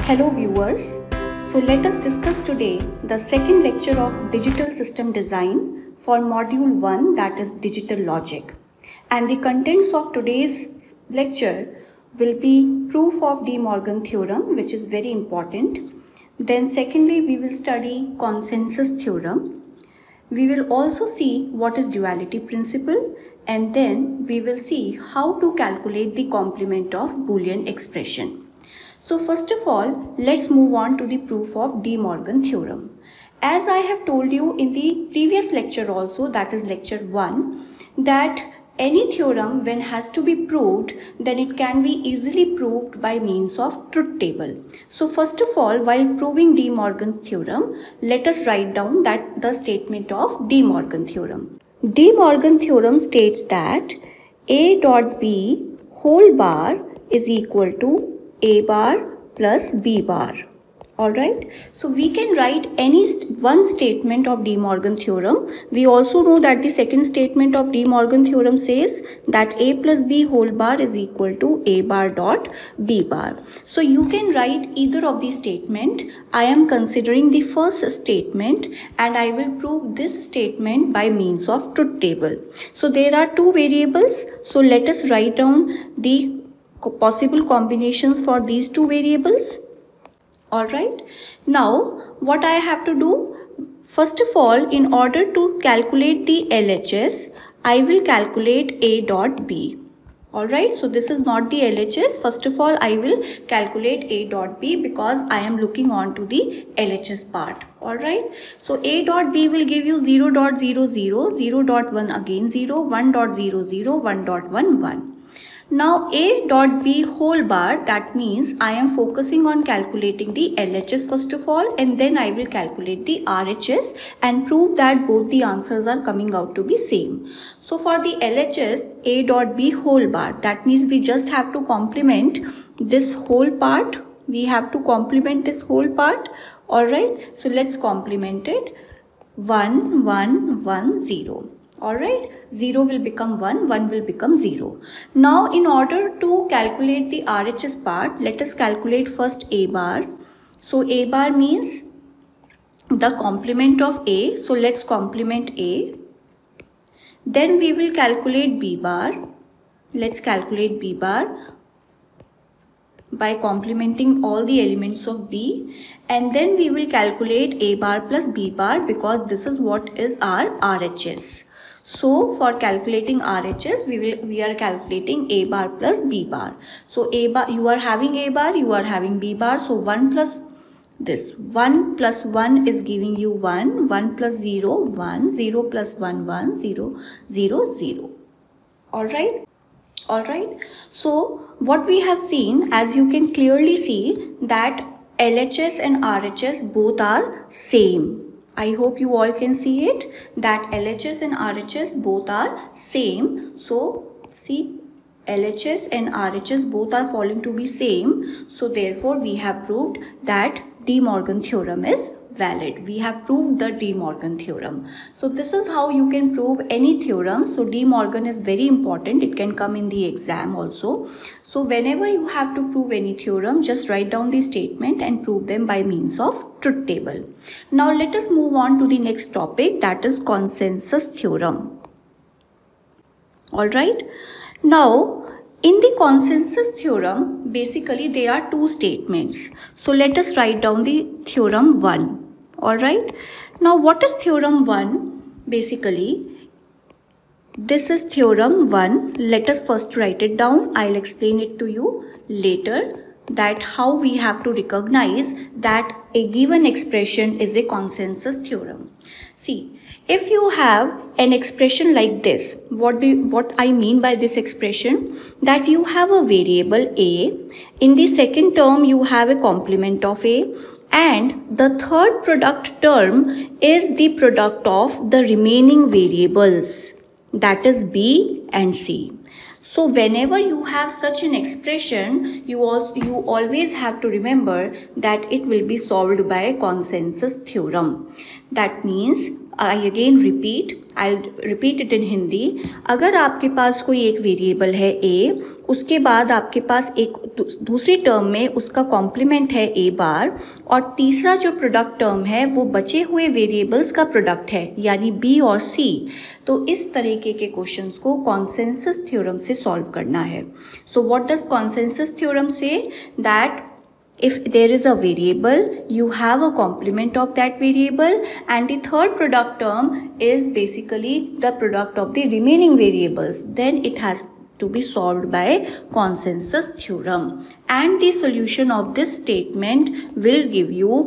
Hello viewers. So let us discuss today the second lecture of Digital System Design for Module 1, that is Digital Logic. And the contents of today's lecture will be proof of De Morgan theorem, which is very important. Then secondly, we will study consensus theorem. We will also see what is duality principle, and then we will see how to calculate the complement of Boolean expression. So first of all, let's move on to the proof of De Morgan theorem. As I have told you in the previous lecture also, that is lecture 1, that any theorem when has to be proved, then it can be easily proved by means of truth table. So first of all, while proving De Morgan's theorem, let us write down that the statement of De Morgan theorem. De Morgan theorem states that A dot B whole bar is equal to A bar plus B bar. Alright, so we can write any one statement of De Morgan theorem. We also know that the second statement of De Morgan theorem says that A plus B whole bar is equal to A bar dot B bar. So you can write either of these statement. I am considering the first statement and I will prove this statement by means of truth table. So there are two variables. So let us write down the possible combinations for these two variables. Alright, now what I have to do, first of all, in order to calculate the LHS, I will calculate A dot B. Alright, so this is not the LHS. First of all, I will calculate A dot B because I am looking on to the LHS part. Alright, so A dot B will give you 0.00, 0.1 again 0, 1.00, 1.11. Now A dot B whole bar, that means I am focusing on calculating the LHS first of all, and then I will calculate the RHS and prove that both the answers are coming out to be same. So for the LHS, A dot B whole bar, that means we just have to complement this whole part. We have to complement this whole part. Alright, so let's complement it. 1, 1, 1, 0. Alright, 0 will become 1, 1 will become 0. Now in order to calculate the RHS part, let us calculate first A bar. So A bar means the complement of A. So let's complement A. Then we will calculate B bar. Let's calculate B bar by complementing all the elements of B, and then we will calculate A bar plus B bar because this is what is our RHS. So for calculating RHS, we are calculating A bar plus B bar. So A bar, you are having A bar, you are having B bar. So 1 plus this, 1 plus 1 is giving you 1, 1 plus 0, 1, 0 plus 1, 1, 0, 0, 0. Alright. Alright. So what we have seen, as you can clearly see, that LHS and RHS both are same. I hope you all can see it, that LHS and RHS both are same. So see, LHS and RHS both are falling to be same. So therefore we have proved that De Morgan theorem is valid. We have proved the De Morgan theorem. So this is how you can prove any theorem. So De Morgan is very important. It can come in the exam also. So whenever you have to prove any theorem, just write down the statement and prove them by means of truth table. Now let us move on to the next topic, that is consensus theorem. Alright. Now in the consensus theorem, basically there are two statements. So let us write down the theorem 1. Alright. Now what is theorem 1? Basically, this is theorem 1. Let us first write it down. I'll explain it to you later, that how we have to recognize that a given expression is a consensus theorem. See, if you have an expression like this, what I mean by this expression, that you have a variable A, in the second term you have a complement of A, and the third product term is the product of the remaining variables, that is B and C. So whenever you have such an expression, you always have to remember that it will be solved by a consensus theorem. That means I again repeat, I repeat it in Hindi. अगर आपके पास कोई एक variable है a, उसके बाद आपके पास एक दूसरी टर्म में उसका कॉम्प्लीमेंट है a बार, और तीसरा जो प्रोडक्ट टर्म है वो बचे हुए वेरिएबल्स का प्रोडक्ट है यानी b और c, तो इस तरीके के क्वेश्चंस को कॉन्सेंसस थ्योरम से सॉल्व करना है। So what does consensus theorem say? That if there is a variable, you have a complement of that variable, and the third product term is basically the product of the remaining variables, then it has to be solved by consensus theorem, and the solution of this statement will give you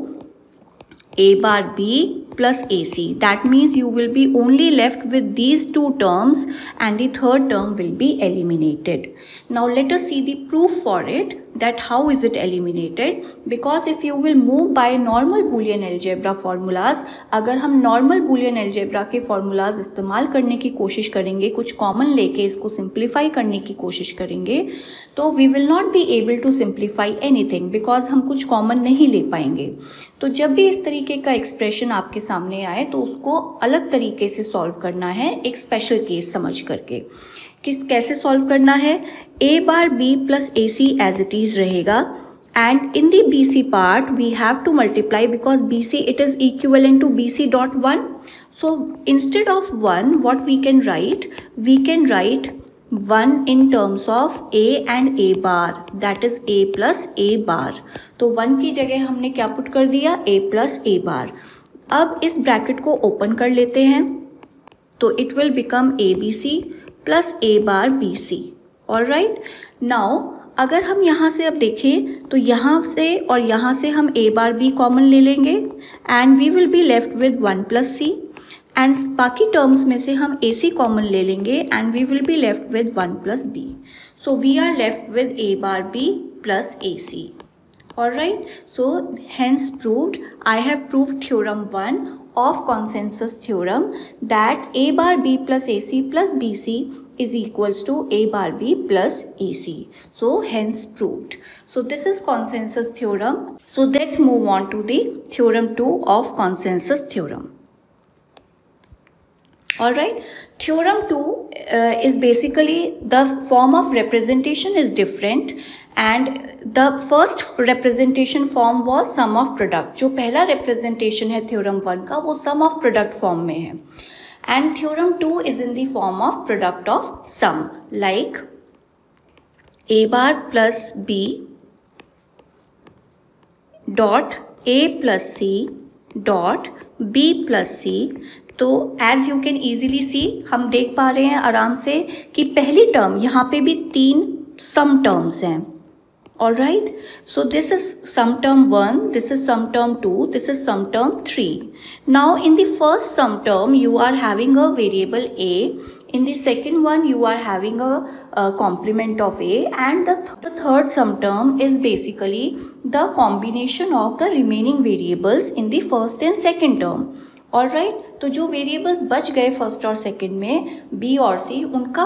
a bar b plus ac. That means you will be only left with these two terms and the third term will be eliminated. Now let us see the proof for it, that how is it eliminated? Because if you will move by normal Boolean algebra formulas, अगर हम normal Boolean algebra के formulas इस्तेमाल करने की कोशिश करेंगे, कुछ common लेके इसको simplify करने की कोशिश करेंगे, तो we will not be able to simplify anything because हम कुछ common नहीं ले पाएंगे। तो जब भी इस तरीके का एक्सप्रेशन आपके सामने आए तो उसको अलग तरीके से सॉल्व करना है, एक स्पेशल केस समझ करके। कैसे सॉल्व करना है? a bar b plus A C as it is रहेगा, and in the B C part we have to multiply because B C it is equivalent to B C dot one. So instead of one what we can write 1 in terms of a and a bar, that is a plus a bar. तो 1 की जगह हमने क्या put कर दिया? a plus a bar. अब इस bracket को ओपन कर लेते हैं तो it will become abc plus a bar bc. All right. Now अगर हम यहाँ से अब देखें तो यहाँ से और यहाँ से हम a bar b कॉमन ले लेंगे and we will be left with 1 plus c, and बाकी टर्म्स में से हम AC कॉमन ले लेंगे and we will be left with 1 plus b. So we are left with a bar b plus AC. Alright, so hence proved, I have proved theorem 1 of consensus theorem that a bar b plus AC plus BC is equals to a bar b plus AC. So hence proved. So this is consensus theorem. So let's move on to the theorem 2 of consensus theorem. Alright, theorem 2 is basically the form of representation is different, and the first representation form was sum of product. जो पहला representation है theorem 1 का वो sum of product form में है, and theorem 2 is in the form of product of sum, like a bar plus b dot a plus c dot b plus c. तो as you can easily सी, हम देख पा रहे हैं आराम से कि पहली टर्म यहाँ पे भी 3 सम टर्म्स हैं. All right, so this is sum term 1, this is sum term 2, this is sum term 3. Now in the first sum term you are having a variable a, in the second one you are having a complement of a, and the third sum term is basically the combination of the remaining variables in the first and second term. All right, तो जो variables बच गए first और second में B और सी, उनका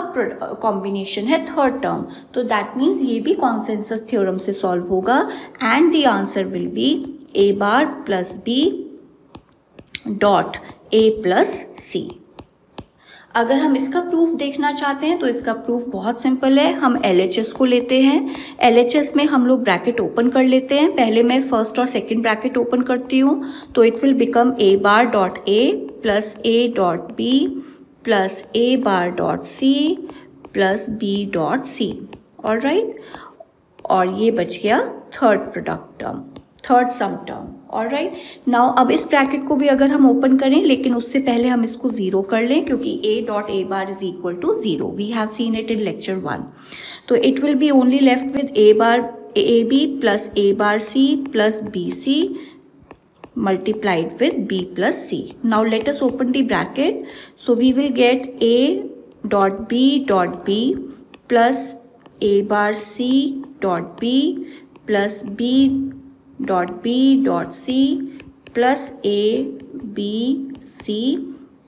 combination है third term. तो दैट मीन्स ये भी कॉन्सेंसस थ्योरम से सॉल्व होगा and the answer will be A bar plus B dot A plus C. अगर हम इसका प्रूफ देखना चाहते हैं तो इसका प्रूफ बहुत सिंपल है. हम LHS को लेते हैं. LHS में हम लोग ब्रैकेट ओपन कर लेते हैं. पहले मैं फर्स्ट और सेकंड ब्रैकेट ओपन करती हूँ तो it will become a bar dot a plus a dot b plus a bar dot c plus b dot c. All right, और ये बच गया थर्ड प्रोडक्ट टर्म, थर्ड सम टर्म. ऑल राइट, नाउ अब इस bracket को भी अगर हम ओपन करें, लेकिन उससे पहले हम इसको जीरो कर लें क्योंकि a dot a bar is equal to zero. We have seen it in lecture 1. तो it will be only left with a bar a b plus a bar c plus b c multiplied with b plus c. Now let us open the bracket. So we will get a dot b plus a bar c dot b plus b dot b dot c plus a b c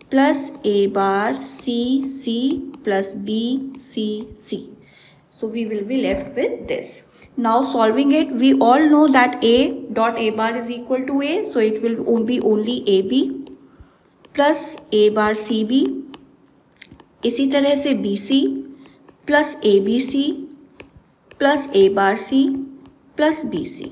plus a bar c c plus b c c. So we will be left with this. Now solving it, we all know that a dot a bar is equal to a, so it will be only ab plus A bar C B, इसी तरह से B C plus A B C plus A bar C plus B C.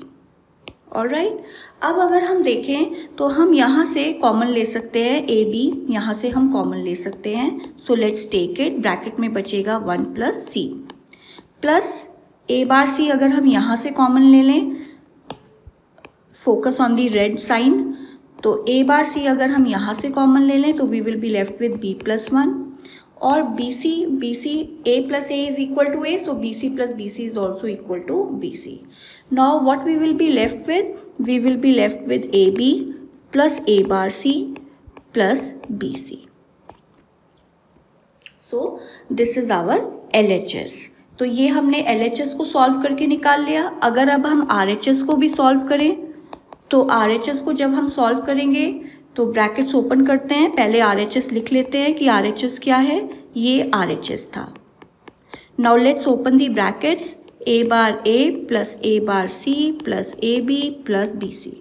All right, अब अगर हम देखें तो हम यहाँ से कॉमन ले सकते हैं, ए बी यहाँ से हम कॉमन ले सकते हैं। So let's take it, bracket में बचेगा 1 plus C plus A bar सी। अगर हम यहाँ से कॉमन ले लें, focus on the red sign, तो ए बार सी अगर हम यहाँ से कॉमन ले लें तो we will be left with B plus 1 और B C A plus A is equal to A, so B C plus B C is also equal to B C. Now what we will be left with? We will be left with AB plus A bar C plus BC. So this is our LHS. तो ये हमने LHS को solve करके निकाल लिया। अगर अब हम RHS को भी सॉल्व करें तो RHS को जब हम सॉल्व करेंगे तो ब्रैकेट्स ओपन करते हैं, पहले RHS लिख लेते हैं कि RHS क्या है, ये RHS था। Now let's open the brackets. A bar A plus A bar C plus AB plus BC.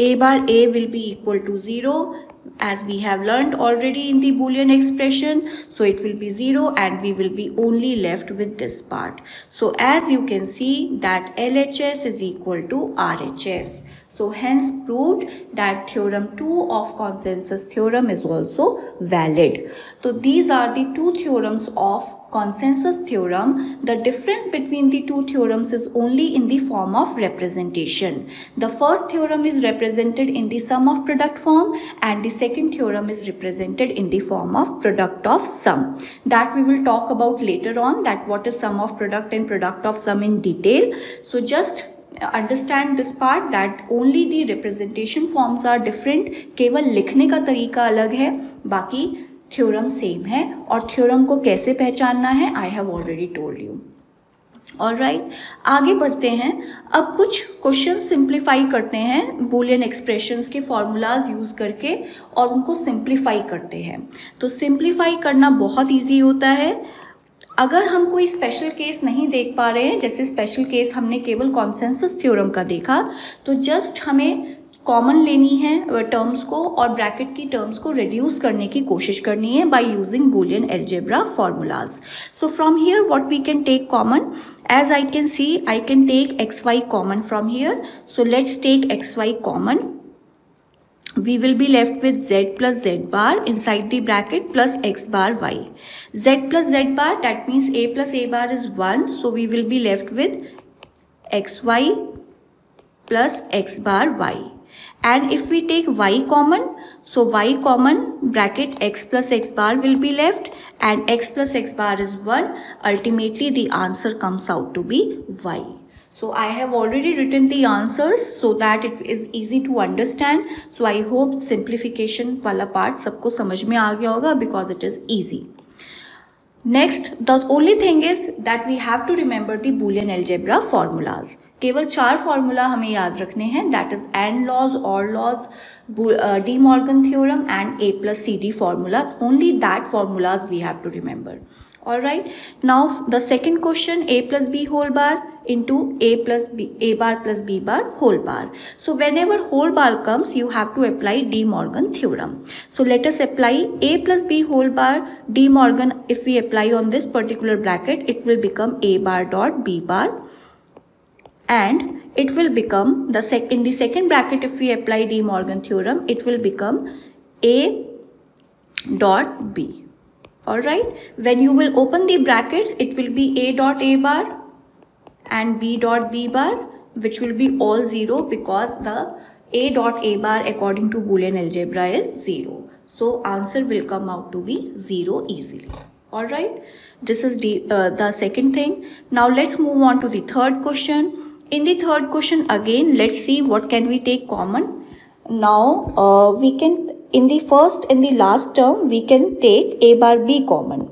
A bar A will be equal to 0 as we have learned already in the Boolean expression. So it will be 0 and we will be only left with this part. So as you can see that LHS is equal to RHS. So hence proved that theorem 2 of consensus theorem is also valid. So these are the two theorems of consensus theorem. The difference between the two theorems is only in the form of representation. The first theorem is represented in the sum of product form and the second theorem is represented in the form of product of sum. That we will talk about later on, that what is sum of product and product of sum in detail. So just understand this part that only the representation forms are different. केवल लिखने का तरीका अलग है, बाकी theorem same है और theorem को कैसे पहचानना है I have already told you. Alright, आगे बढ़ते हैं। अब कुछ क्वेश्चन सिंप्लीफाई करते हैं बूलियन एक्सप्रेशंस के फॉर्मूलाज यूज़ करके और उनको सिंप्लीफाई करते हैं। तो सिंप्लीफाई करना बहुत ईजी होता है। अगर हम कोई स्पेशल केस नहीं देख पा रहे हैं, जैसे स्पेशल केस हमने केवल कॉन्सेंसस थ्योरम का देखा, तो जस्ट हमें कॉमन लेनी है टर्म्स को और ब्रैकेट की टर्म्स को रिड्यूस करने की कोशिश करनी है by using Boolean algebra formulas. So from here what we can take common, as I can see I can take xy common from here. So let's take xy common. We will be left with z plus z bar inside the bracket plus x bar y. Z plus z bar, that means a plus a bar is 1, so we will be left with xy plus x bar y. And if we take y common, so y common, bracket x plus x bar will be left and x plus x bar is 1. Ultimately the answer comes out to be y. So I have already written the answers so that it is easy to understand. So I hope simplification वाला part सबको समझ में आ गया होगा because it is easy. Next, the only thing is that we have to remember the Boolean algebra formulas. केवल 4 formula हमें याद रखने हैं, दैट इज एंड लॉज, और लॉज, De Morgan theorem and A plus C D formula. Only that formulas we have to remember. Alright, now the second question, a plus b whole bar into a bar plus b bar whole bar. So whenever whole bar comes, you have to apply De Morgan theorem. So let us apply a plus b whole bar. De Morgan, if we apply on this particular bracket, it will become a bar dot b bar, and it will become in the second bracket, if we apply De Morgan theorem, it will become a dot b. Alright, when you will open the brackets, it will be a dot a bar and b dot b bar, which will be all 0 because the a dot a bar according to Boolean algebra is 0. So answer will come out to be 0 easily. Alright, this is the second thing. Now let's move on to the third question. In the third question again, let's see what can we take common. Now we can, in the first and the last term, we can take a bar b common.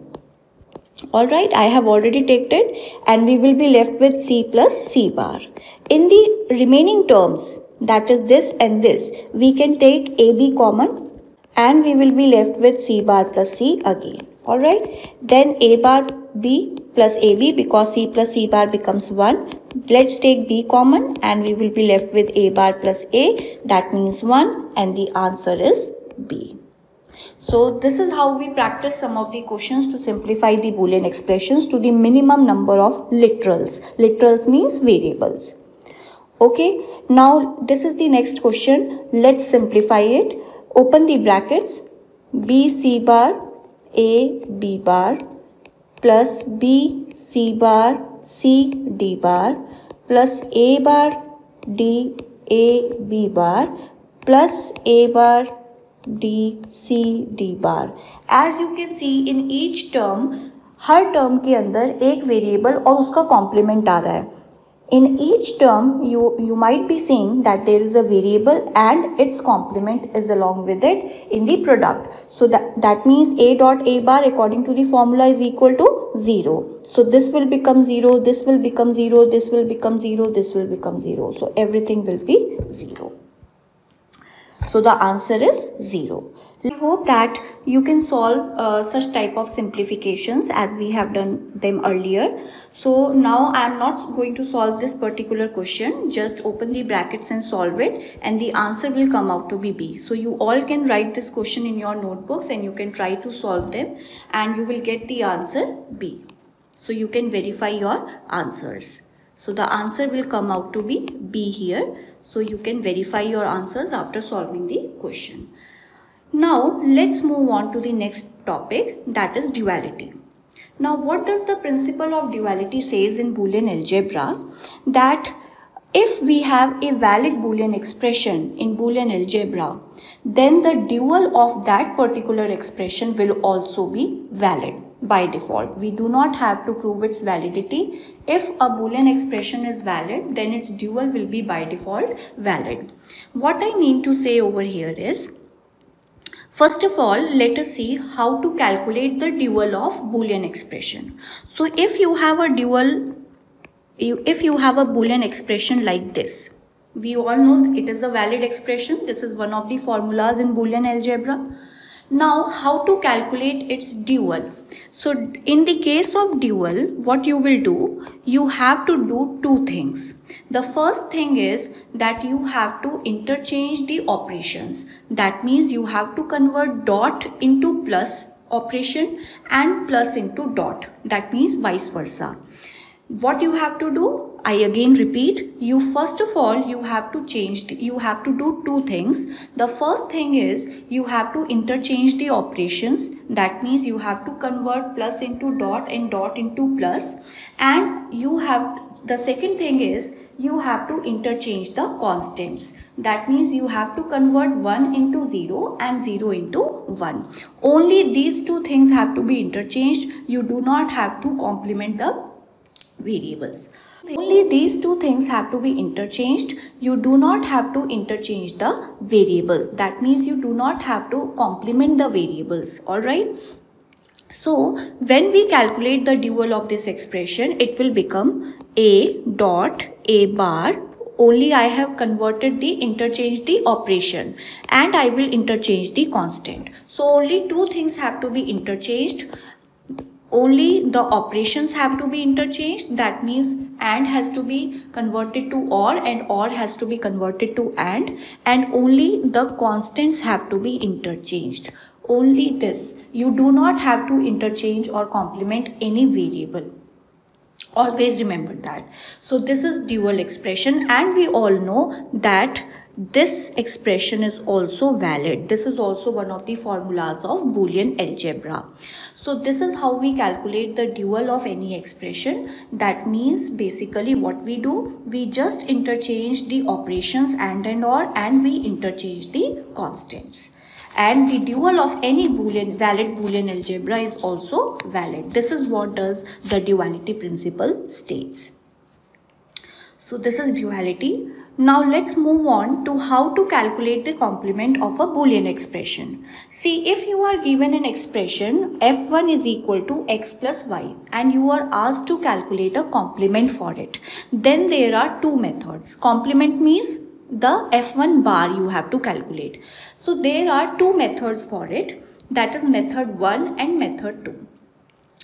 Alright, I have already taken it and we will be left with c plus c bar. In the remaining terms, that is this and this, we can take ab common and we will be left with c bar plus c again. Alright, then a bar b plus ab, because c plus c bar becomes 1. Let's take b common and we will be left with a bar plus a, that means 1, and the answer is B. So this is how we practice some of the questions to simplify the Boolean expressions to the minimum number of literals. Literals means variables. Okay, now this is the next question. Let's simplify it. Open the brackets. B C bar A B bar plus B C bar C D bar plus A bar D A B bar plus A bar D C D bar. As you can see in each term, her term के अंदर एक variable और उसका complement आ रहा है. In each term, you might be seeing that there is a variable and its complement is along with it in the product. So that means A dot A bar according to the formula is equal to 0. So this will become 0, this will become 0, this will become 0, this will become 0. So everything will be 0. So the answer is 0. I hope that you can solve such type of simplifications as we have done them earlier. So now I am not going to solve this particular question. Just open the brackets and solve it, and the answer will come out to be B. So you all can write this question in your notebooks and you can try to solve them and you will get the answer B. So you can verify your answers. So the answer will come out to be B here. So you can verify your answers after solving the question. Now let's move on to the next topic, that is duality. Now what does the principle of duality says in Boolean algebra? That if we have a valid Boolean expression in Boolean algebra, then the dual of that particular expression will also be valid by default. We do not have to prove its validity. If a Boolean expression is valid, then its dual will be by default valid. What I mean to say over here is, first of all, let us see how to calculate the dual of Boolean expression. So if you have a dual, if you have a Boolean expression like this, we all know it is a valid expression. This is one of the formulas in Boolean algebra. Now, how to calculate its dual? So in the case of dual, what you will do, you have to do two things. The first thing is that you have to interchange the operations. That means you have to convert dot into plus operation and plus into dot. That means vice versa. What you have to do? I again repeat, you first of all, you have to do two things. The first thing is you have to interchange the operations. That means you have to convert plus into dot and dot into plus. And the second thing is you have to interchange the constants. That means you have to convert 1 into 0 and 0 into 1. Only these two things have to be interchanged. You do not have to complement the variables. Only these two things have to be interchanged. You do not have to interchange the variables. That means you do not have to complement the variables. Alright. So when we calculate the dual of this expression, it will become A dot A bar. Only I have converted the interchange the operation and I will interchange the constant. So only two things have to be interchanged. Only the operations have to be interchanged. That means AND has to be converted to OR and OR has to be converted to AND, and only the constants have to be interchanged. Only this. You do not have to interchange or complement any variable. Always remember that. So this is dual expression, and we all know that this expression is also valid. This is also one of the formulas of Boolean algebra. So this is how we calculate the dual of any expression. That means basically what we do, we just interchange the operations AND and OR, and we interchange the constants. And the dual of any valid Boolean algebra is also valid. This is what does the duality principle states. So this is duality. Now let's move on to how to calculate the complement of a Boolean expression. See, if you are given an expression f1 is equal to x plus y and you are asked to calculate a complement for it, then there are two methods. Complement means the f1 bar you have to calculate. So there are two methods for it, that is method 1 and method 2.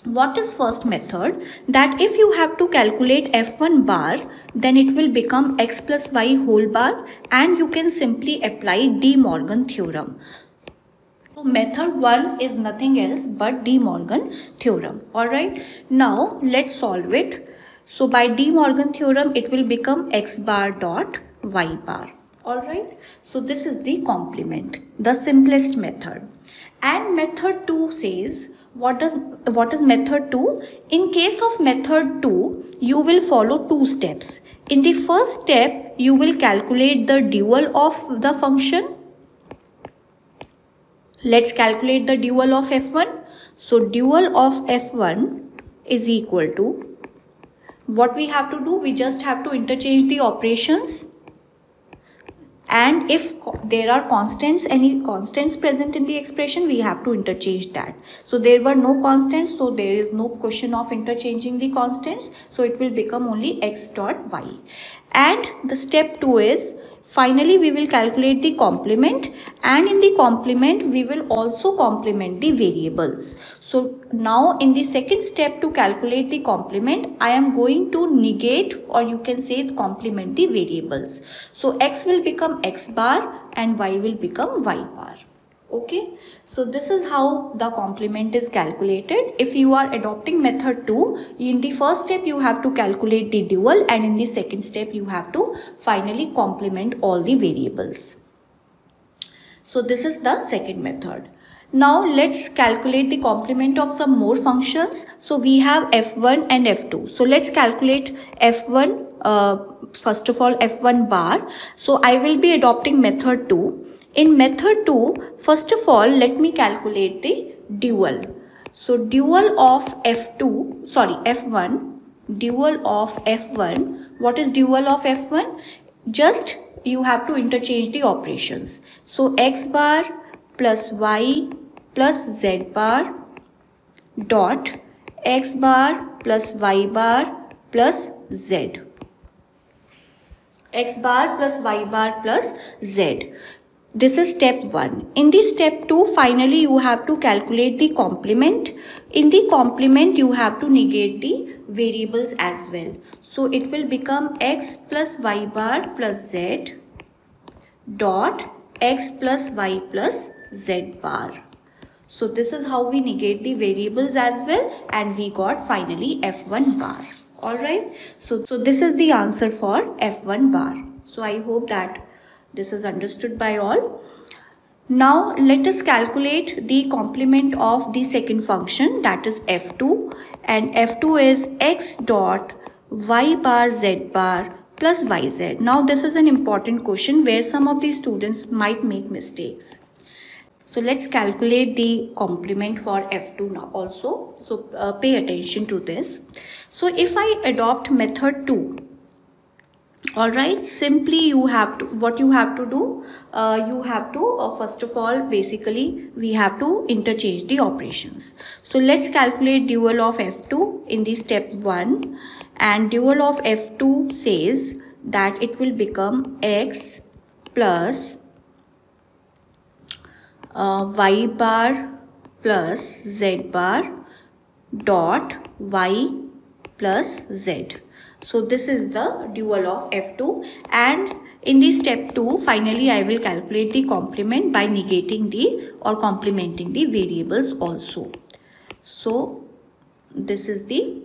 What is first method? That if you have to calculate f1 bar, then it will become x plus y whole bar, and you can simply apply De Morgan theorem. So method 1 is nothing else but De Morgan theorem. Alright, now let's solve it. So by De Morgan theorem, it will become x bar dot y bar. Alright, so this is the complement, the simplest method. And method 2 says, what is method 2? In case of method 2, you will follow two steps. In the first step, you will calculate the dual of the function. Let's calculate the dual of f1. So dual of f1 is equal to, what we have to do, we just have to interchange the operations. And if there are constants, any constants present in the expression, we have to interchange that. So there were no constants, so there is no question of interchanging the constants. So it will become only x dot y. And the step 2 is, finally we will calculate the complement, and in the complement we will also complement the variables. So now in the second step to calculate the complement, I am going to negate, or you can say complement the variables. So x will become x bar and y will become y bar. Okay, so this is how the complement is calculated. If you are adopting method 2, in the first step you have to calculate the dual, and in the second step you have to finally complement all the variables. So this is the second method. Now let's calculate the complement of some more functions. So we have f1 and f2. So let's calculate f1, first of all f1 bar. So I will be adopting method 2. In method 2, first of all, let me calculate the dual. So dual of f1, dual of f1. What is dual of f1? Just you have to interchange the operations. So x bar plus y plus z bar dot x bar plus y bar plus z. X bar plus y bar plus z. This is step 1. In the step 2, finally you have to calculate the complement. In the complement, you have to negate the variables as well. So it will become x plus y bar plus z dot x plus y plus z bar. So this is how we negate the variables as well, and we got finally f1 bar. Alright, so this is the answer for f1 bar. So I hope that this is understood by all. Now let us calculate the complement of the second function, that is f2, and f2 is x dot y bar z bar plus yz. Now this is an important question where some of the students might make mistakes. So let's calculate the complement for f2 now also. So pay attention to this. So if I adopt method 2, alright, simply you have to, what you have to do, you have to first of all, basically we have to interchange the operations. So let's calculate dual of f2 in the step 1, and dual of f2 says that it will become x plus y bar plus z bar dot y plus z. So this is the dual of f2, and in the step 2, finally I will calculate the complement by negating the or complementing the variables also. So this is the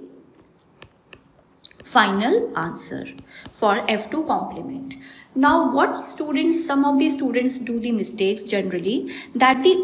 final answer for f2 complement. Now what students, some of the students do the mistakes generally, that they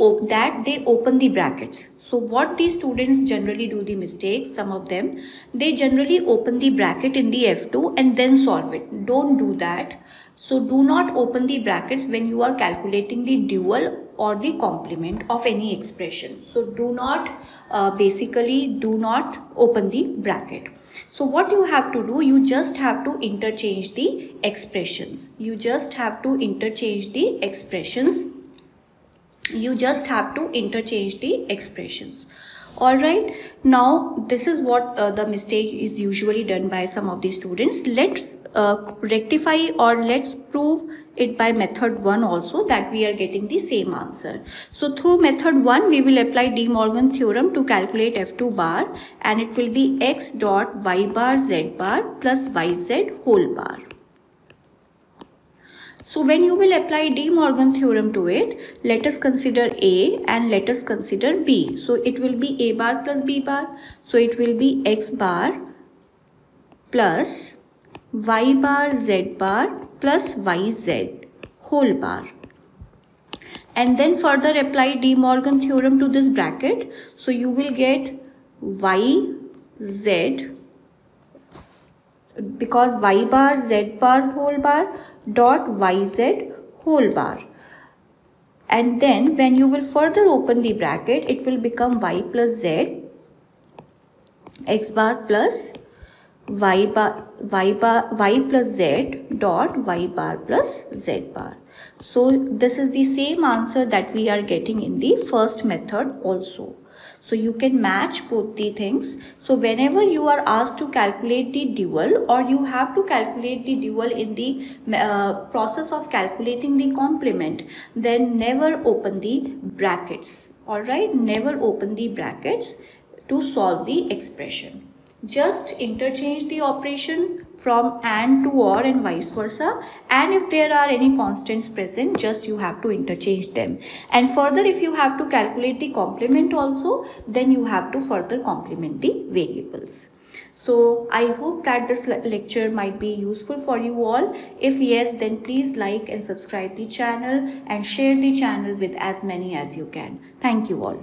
open the brackets. So what these students generally do the mistakes, some of them, they generally open the bracket in the f2 and then solve it. Don't do that. So do not open the brackets when you are calculating the dual or the complement of any expression. So do not do not open the bracket. So what you have to do, you just have to interchange the expressions. You just have to interchange the expressions. Alright, now this is what the mistake is usually done by some of the students. Let's rectify or let's prove it by method 1 also, that we are getting the same answer. So through method 1, we will apply De Morgan theorem to calculate f2 bar, and it will be x dot y bar z bar plus yz whole bar. So when you will apply De Morgan theorem to it, let us consider A and let us consider B. So it will be A bar plus B bar. So it will be X bar plus Y bar Z bar plus YZ whole bar. And then further apply De Morgan theorem to this bracket. So you will get YZ, because Y bar Z bar whole bar dot YZ whole bar. And then when you will further open the bracket, it will become Y plus Z X bar plus Y plus Z dot Y bar plus Z bar. So this is the same answer that we are getting in the first method also. So you can match both the things. So whenever you are asked to calculate the dual, or you have to calculate the dual in the process of calculating the complement, then never open the brackets. Alright, never open the brackets to solve the expression. Just interchange the operation from and to or and vice versa, and if there are any constants present, just you have to interchange them. And further, if you have to calculate the complement also, then you have to further complement the variables. So I hope that this lecture might be useful for you all. If yes, then please like and subscribe the channel and share the channel with as many as you can. Thank you all.